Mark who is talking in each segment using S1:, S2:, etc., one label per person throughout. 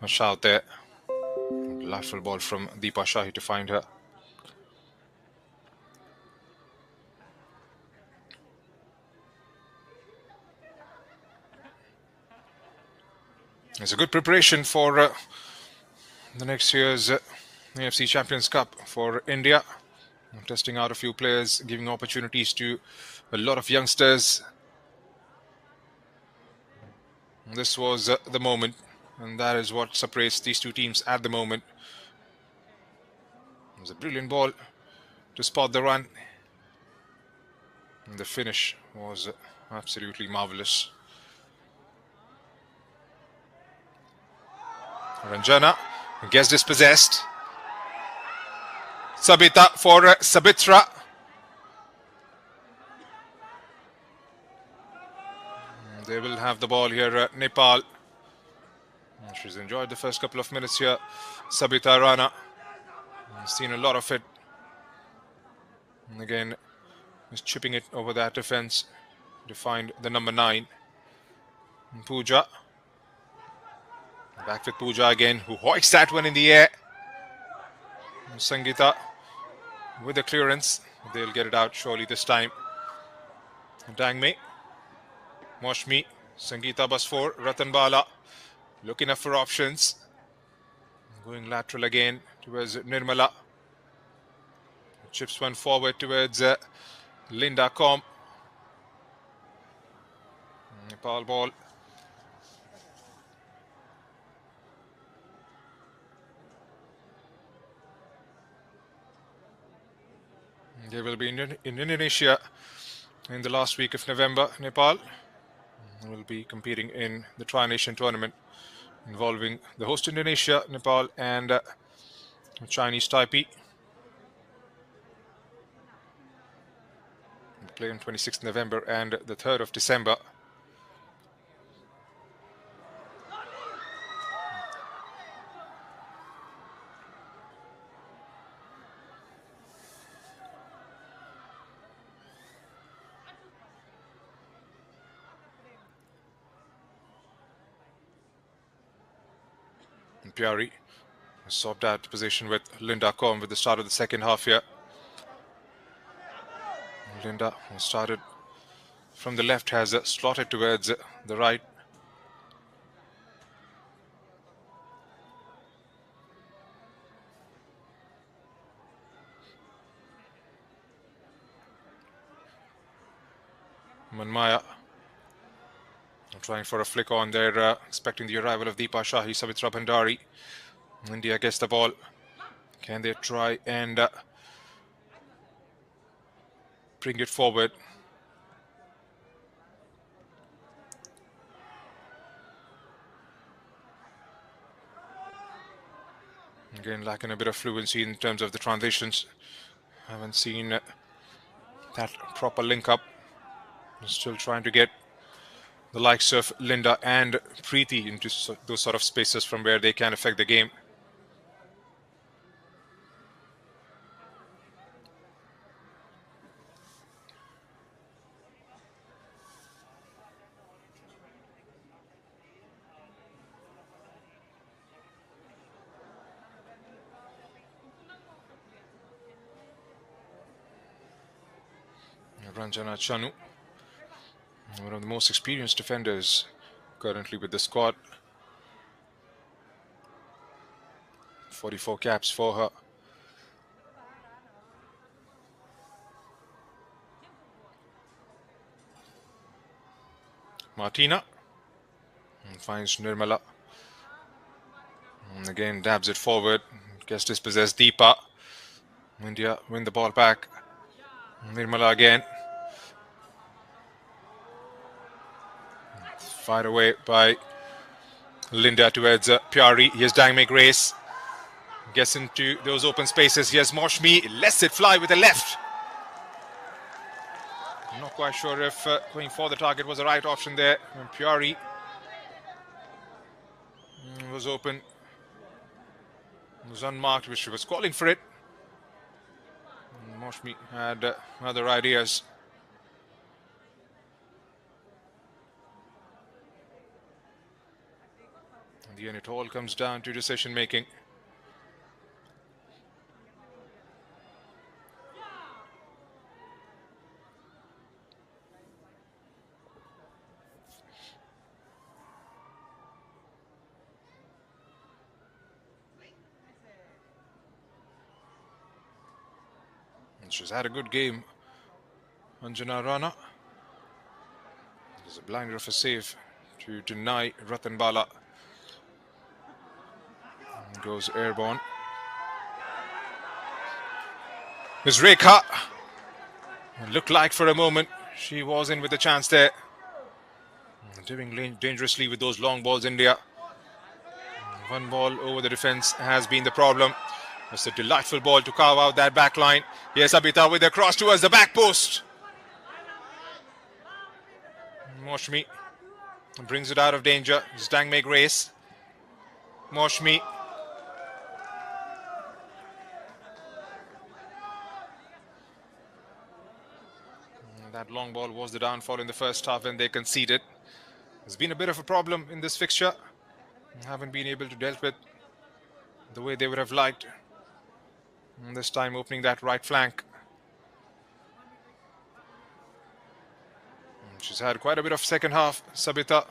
S1: A shout there. Lateral ball from Deepa Shahi to find her. It's a good preparation for the next year's AFC Champions Cup for India. Testing out a few players, giving opportunities to a lot of youngsters. This was the moment, and that is what separates these two teams at the moment. It was a brilliant ball to spot the run. And the finish was absolutely marvelous. Ranjana gets dispossessed. Sabita for Sabitra. They will have the ball here, Nepal. She's enjoyed the first couple of minutes here. Sabita Rana. Seen a lot of it. And again, is chipping it over that defense to find the number 9. Pooja. Back with Pooja again, who hoists that one in the air. Sangeeta with the clearance. They'll get it out surely this time. Dangme. Moshmi. Sangeeta Basfor. Ratan Bala. Looking up for options. Going lateral again towards Nirmala. Chips one forward towards Linda Com. Nepal ball. They will be in Indonesia in the last week of November. Nepal will be competing in the Tri-Nation tournament involving the host Indonesia, Nepal, and Chinese Taipei. They play on 26th November and the 3rd of December. Pyari swapped out position with Linda Com with the start of the second half here. Linda started from the left, has slotted towards the right. Manmaya trying for a flick on there, expecting the arrival of Deepa Shahi, Savitra Bhandari. India gets the ball. Can they try and bring it forward? Again, lacking a bit of fluency in terms of the transitions. Haven't seen that proper link up. Still trying to get the likes of Linda and Preeti into those sort of spaces from where they can affect the game. Ranjana Chanu, one of the most experienced defenders currently with the squad. 44 caps for her. Martina finds Nirmala. And again dabs it forward. Gets dispossessed. Deepa. India win the ball back. Nirmala again. Fired away by Linda towards Pyari. Here's Dangme Grace. Gets into those open spaces. Here's Moshmi. Lets it fly with the left. I'm not quite sure if going for the target was the right option there. When Pyari was open. Was unmarked, which she was calling for it. Moshmi had other ideas. The Again, it all comes down to decision making. And she's had a good game, Anjana Rana. There's a blinder of a save to deny Ratan Bala. And goes airborne. There's Rekha. It looked like for a moment she was in with a chance there. Doing dangerously with those long balls, India. One ball over the defense has been the problem. It's a delightful ball to carve out that back line. Yes, Abita with a cross towards the back post. Moshmi brings it out of danger. Zdang make race. Moshmi. That long ball was the downfall in the first half when they conceded. There's been a bit of a problem in this fixture. Haven't been able to deal with the way they would have liked. And this time opening that right flank. She's had quite a bit of second half. Sabita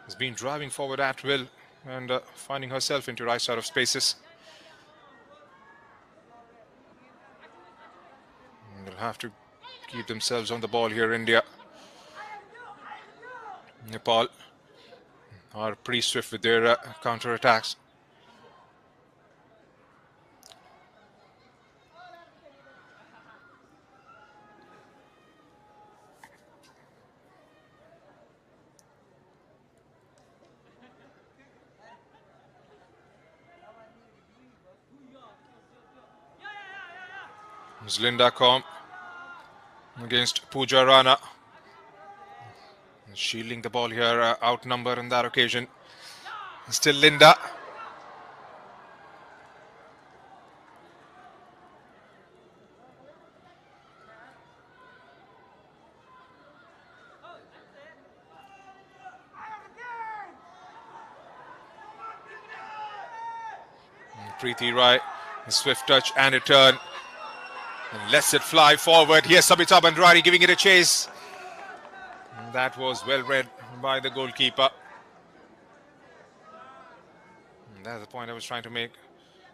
S1: has been driving forward at will and finding herself into right side of spaces. And they'll have to keep themselves on the ball here, India. Nepal are pretty swift with their counter-attacks. Linda Com against Pooja Rana. Shielding the ball here, outnumbered on that occasion. Still Linda. Preeti Rai, a swift touch and a turn. And lets it fly forward. Here's Sabita Bandrari giving it a chase. And that was well read by the goalkeeper. And that's the point I was trying to make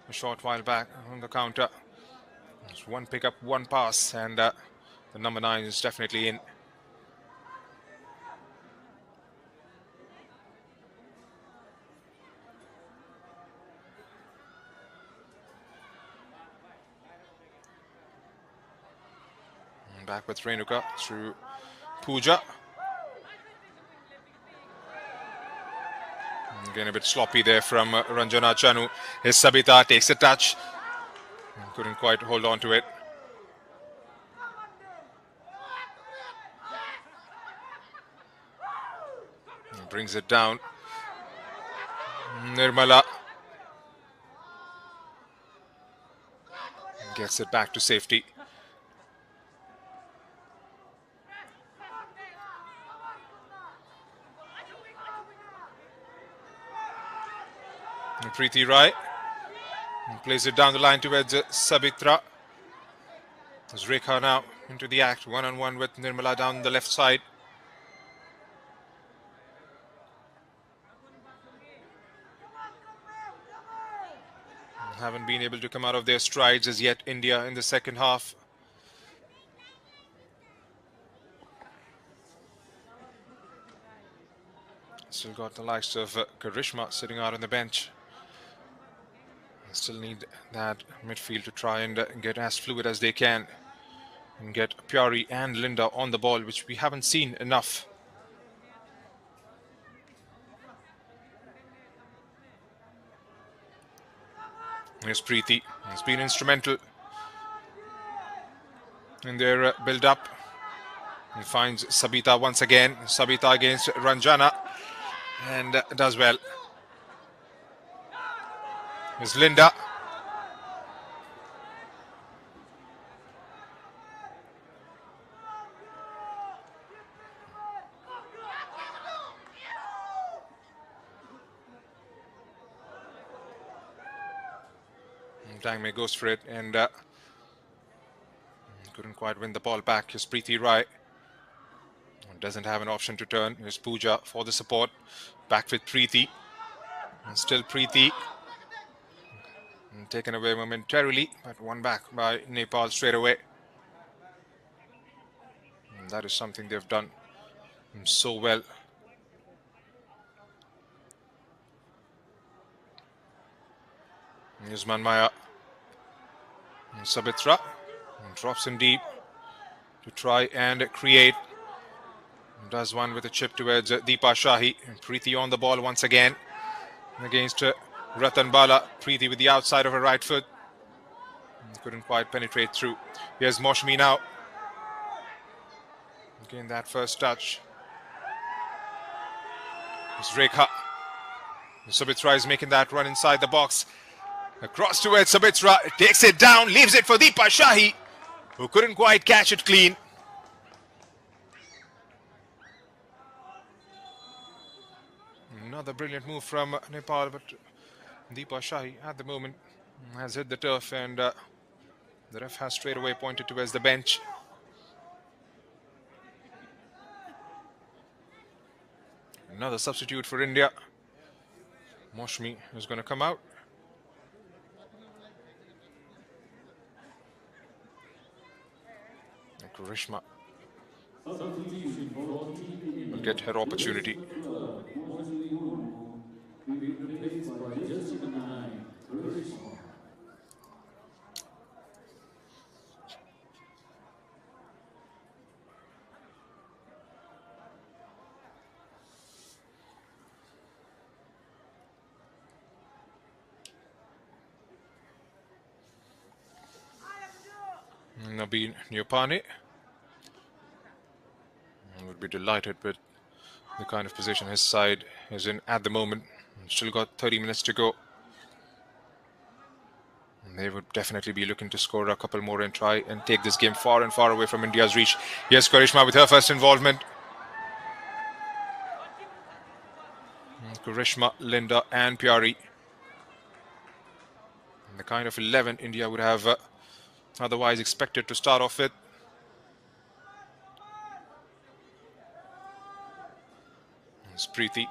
S1: a short while back on the counter. Just one pick up, one pass, and the number 9 is definitely in. Back with Renuka through Pooja. Again a bit sloppy there from Ranjana Chanu. His Sabita takes a touch. Couldn't quite hold on to it. Brings it down. Nirmala gets it back to safety. Preeti Rai plays it down the line towards Sabitra. There's Rekha now into the act, one-on-one with Nirmala down the left side. Haven't been able to come out of their strides as yet, India, in the second half. Still got the likes of Karishma sitting out on the bench. Still need that midfield to try and get as fluid as they can and get Pyari and Linda on the ball, which we haven't seen enough. Here's Preeti. He's been instrumental in their build-up. He finds Sabita once again. Sabita against Ranjana and does well. Here's Linda. Tangme goes for it and couldn't quite win the ball back. Here's Preeti Rai. Doesn't have an option to turn. Here's Pooja for the support. Back with Preeti. And still Preeti. And taken away momentarily, but won back by Nepal straight away. And that is something they've done so well. Here's Manmaya. And Sabitra drops in deep to try and create. Does one with a chip towards Deepa Shahi. And Preeti on the ball once again against Ratan Bala. Preeti with the outside of her right foot. Couldn't quite penetrate through. Here's Moshmi now. Again, that first touch. It's Rekha. Sabitra is making that run inside the box. Across towards Sabitra. Takes it down. Leaves it for Deepa Shahi, who couldn't quite catch it clean. Another brilliant move from Nepal, but Deepa Shahi at the moment has hit the turf, and the ref has straight away pointed towards the bench. Another substitute for India. Moshmi is going to come out. And Karishma will get her opportunity. Nabeen Nyopani would be delighted with the kind of position his side is in at the moment. Still got 30 minutes to go. And they would definitely be looking to score a couple more and try and take this game far and far away from India's reach. Yes, Karishma with her first involvement. Karishma, Linda and Pyari. And the kind of 11 India would have otherwise expected to start off with. It's Preeti.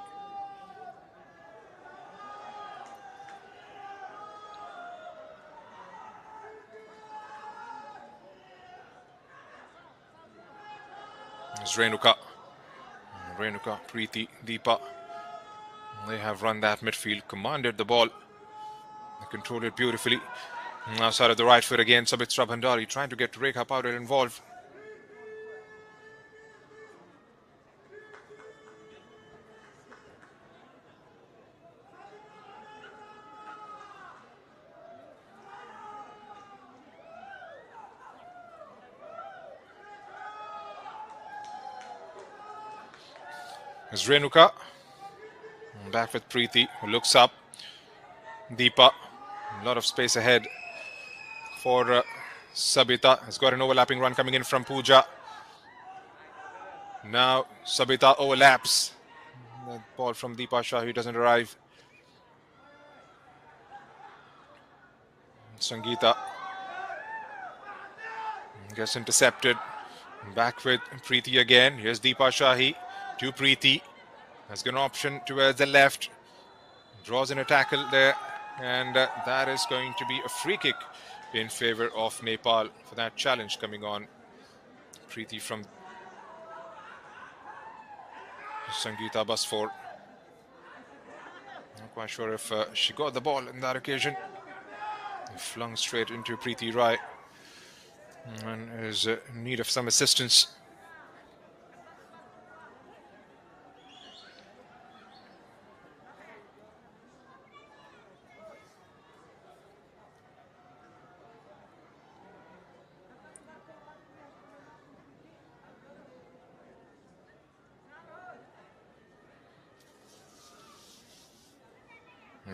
S1: It's Renuka. Renuka, Preeti, Deepa. They have run that midfield, commanded the ball. They controlled it beautifully. Outside of the right foot again, Sabitra Bhandari trying to get Rekha Powder involved. It's Renuka. Back with Preeti, who looks up. Deepa, a lot of space ahead for Sabita. Has got an overlapping run coming in from Pooja. Now Sabita overlaps. The ball from Deepa Shahi doesn't arrive. Sangeeta gets intercepted. Back with Preeti again. Here's Deepa Shahi to Preeti. Has got an option towards the left. Draws in a tackle there. And that is going to be a free kick in favor of Nepal for that challenge coming on. Preeti from Sangeeta Basfor. Not quite sure if she got the ball in that occasion. Flung straight into Preeti Rai and is in need of some assistance.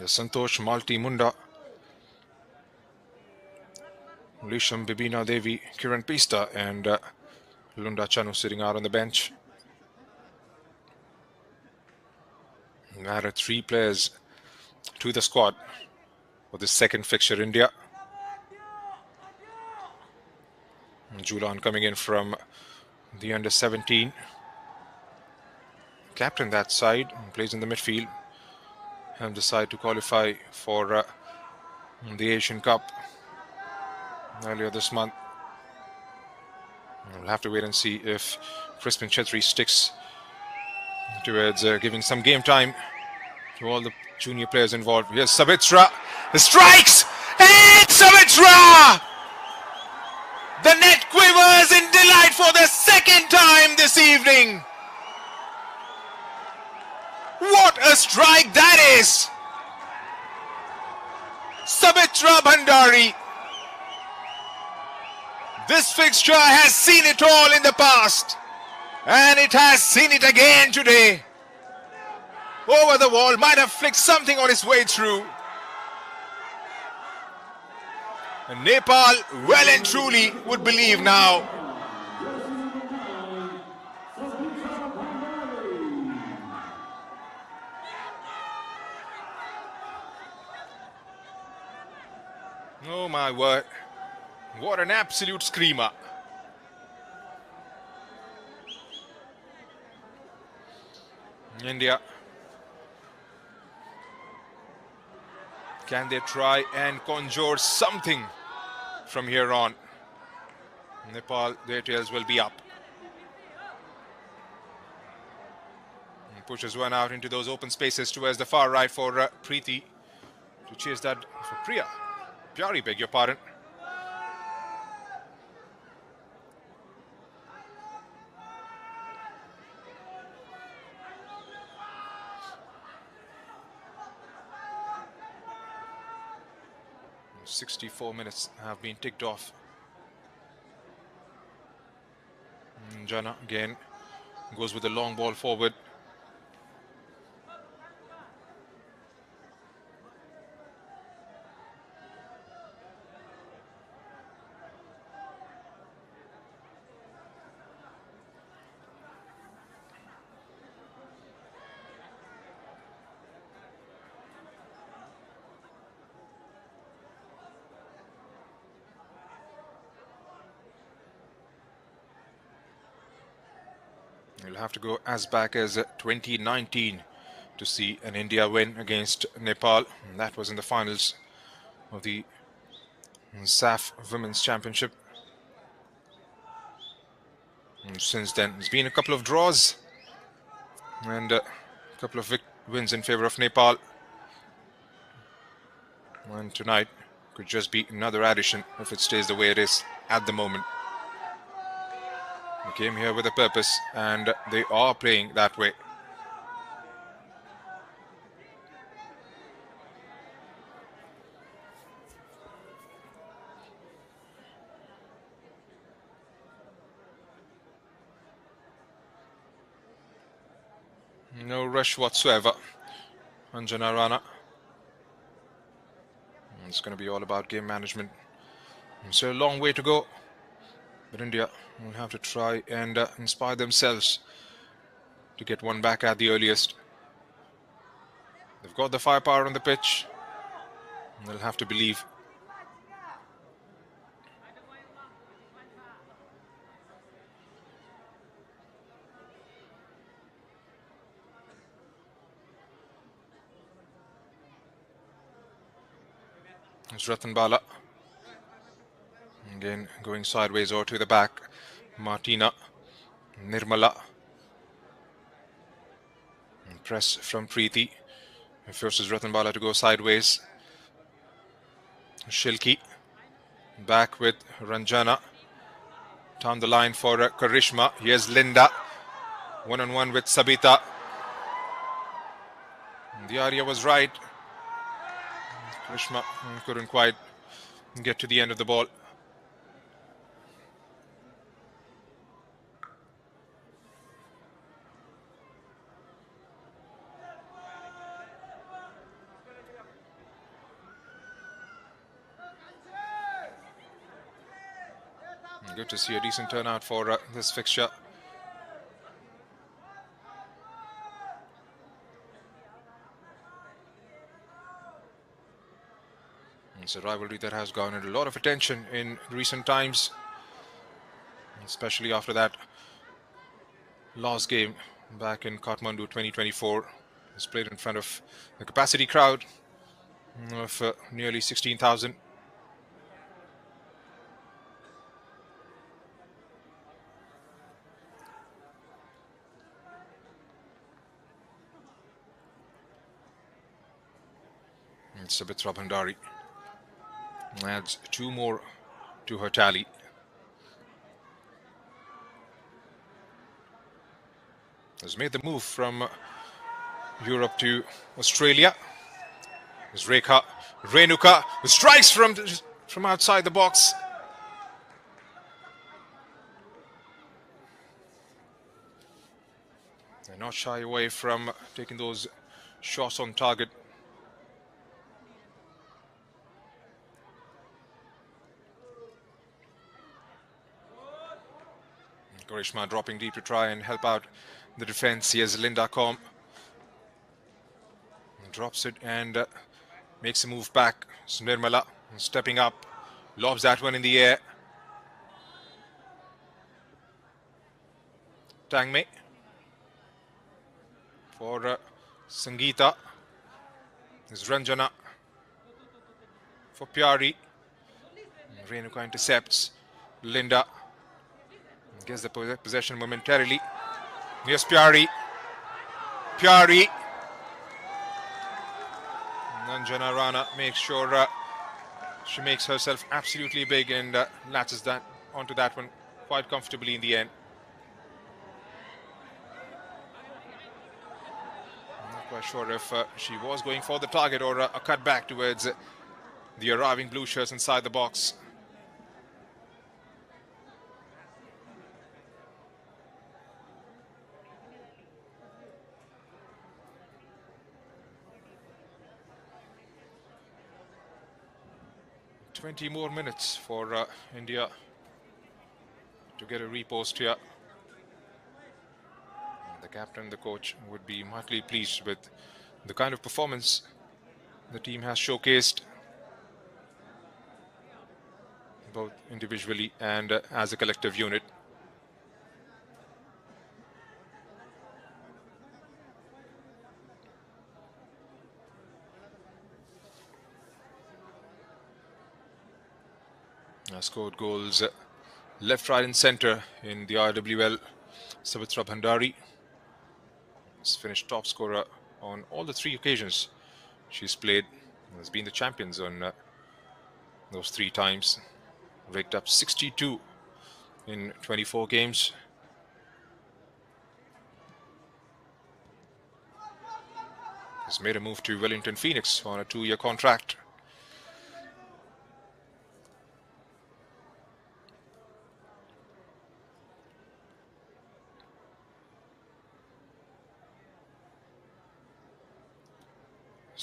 S1: Santosh Malti Munda, Lisham Bibina Devi, Kiran Pista, and Lunda Chanu sitting out on the bench. Added 3 players to the squad for the second fixture, India. Julan coming in from the under-17. Captain that side, plays in the midfield. Helped the side to qualify for the Asian Cup earlier this month. We'll have to wait and see if Crispin Chetri sticks towards giving some game time to all the junior players involved. Here's Savitra. The strikes! And Savitra! The net quivers in delight for the second time this evening. What a strike that is! Savitra Bhandari. This fixture has seen it all in the past, and it has seen it again today. Over the wall, might have flicked something on his way through. And Nepal, well and truly, would believe now. Oh my word. What an absolute screamer. India. Can they try and conjure something from here on? Nepal, their tails will be up. And pushes one out into those open spaces towards the far right for Preeti to chase that for Priya. Pyari, beg your pardon. "64 minutes have been ticked off." Jana again goes with the long ball forward. We'll have to go as back as 2019 to see an India win against Nepal. And that was in the finals of the SAF Women's Championship. And since then, there's been a couple of draws and a couple of wins in favor of Nepal. And tonight could just be another addition if it stays the way it is at the moment. They came here with a purpose, and they are playing that way. No rush whatsoever. Anjana Rana. It's going to be all about game management. So a long way to go. But India will have to try and inspire themselves to get one back at the earliest. They've got the firepower on the pitch. And they'll have to believe. It's Ratan Bala. Again, going sideways or to the back. Martina, Nirmala. And press from Preeti. He forces Ratan Bala to go sideways. Shilki. Back with Ranjana. Down the line for Karishma. Here's Linda. One-on-one with Sabita. And the area was right. Karishma couldn't quite get to the end of the ball. Good to see a decent turnout for this fixture. It's a rivalry that has garnered a lot of attention in recent times. especially after that last game back in Kathmandu 2024. It's played in front of the capacity crowd of nearly 16,000. Sabitra Bhandari adds 2 more to her tally. Has made the move from Europe to Australia. There's Renuka, who strikes from outside the box. They're not shy away from taking those shots on target. Karishma dropping deep to try and help out the defense. Here's Linda Com. Drops it and makes a move back. So Nirmala stepping up, lobs that one in the air. Tangme for Sangeeta. There's Ranjana for Pyari. Renuka intercepts. Linda gets the possession momentarily. Here's Pyari. Ranjana Rana makes sure she makes herself absolutely big and latches that onto that one quite comfortably in the end. I'm not quite sure if she was going for the target or a cut back towards the arriving blue shirts inside the box. "20 more minutes for India to get a repost here." The captain, the coach, would be mightily pleased with the kind of performance the team has showcased, both individually and as a collective unit. Scored goals left, right and centre in the IWL. Sabitra Bhandari has finished top scorer on all the 3 occasions she's played. Has been the champions on those 3 times. Raked up 62 in 24 games. Has made a move to Wellington Phoenix on a 2-year contract.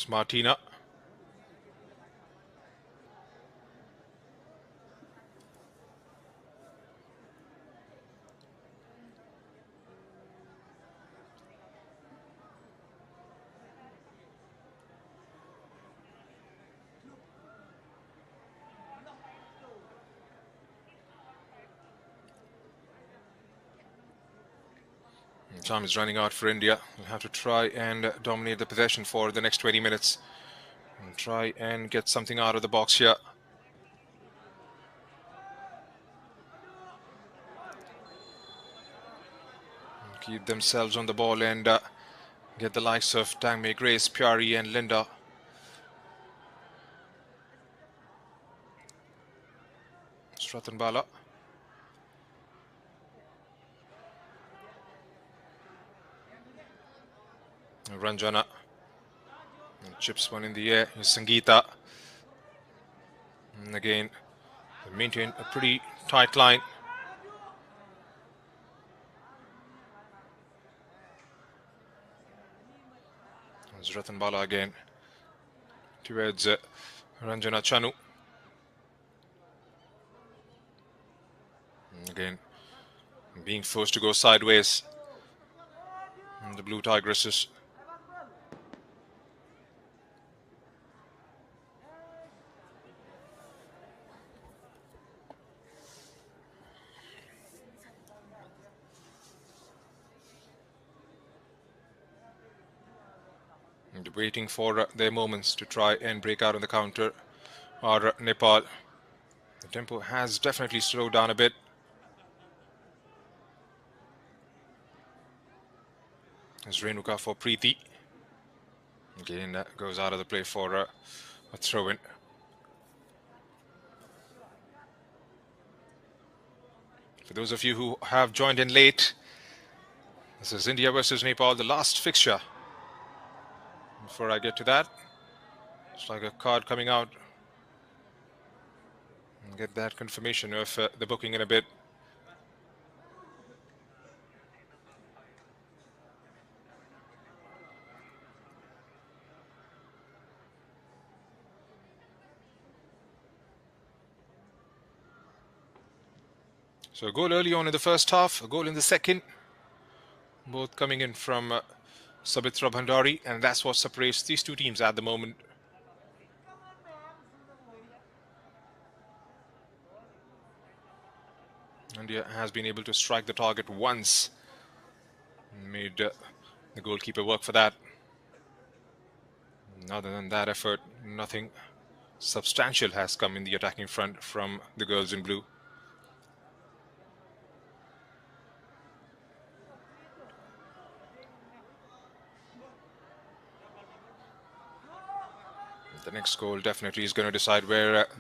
S1: Martina. Time is running out for India. We'll have to try and dominate the possession for the next 20 minutes. And try and get something out of the box here. And keep themselves on the ball and get the likes of Tangme, Grace, Pyari and Linda. Stratanbala. Ranjana. And chips one in the air. Here's Sangeeta. And again, they maintain a pretty tight line. There's Ratanbala again towards Ranjana Chanu. And again, being forced to go sideways. And the Blue Tigresses. And waiting for their moments to try and break out on the counter are Nepal. The tempo has definitely slowed down a bit. As Renuka for Preeti. Again, goes out of the play for a throw-in. For those of you who have joined in late, this is India versus Nepal, the last fixture. Before I get to that, it's like a card coming out. And get that confirmation of the booking in a bit. So a goal early on in the first half, a goal in the second. Both coming in from Sabitra Bhandari, and that's what separates these two teams at the moment. India has been able to strike the target once. Made the goalkeeper work for that. Other than that effort, nothing substantial has come in the attacking front from the girls in blue. The next goal definitely is going to decide where the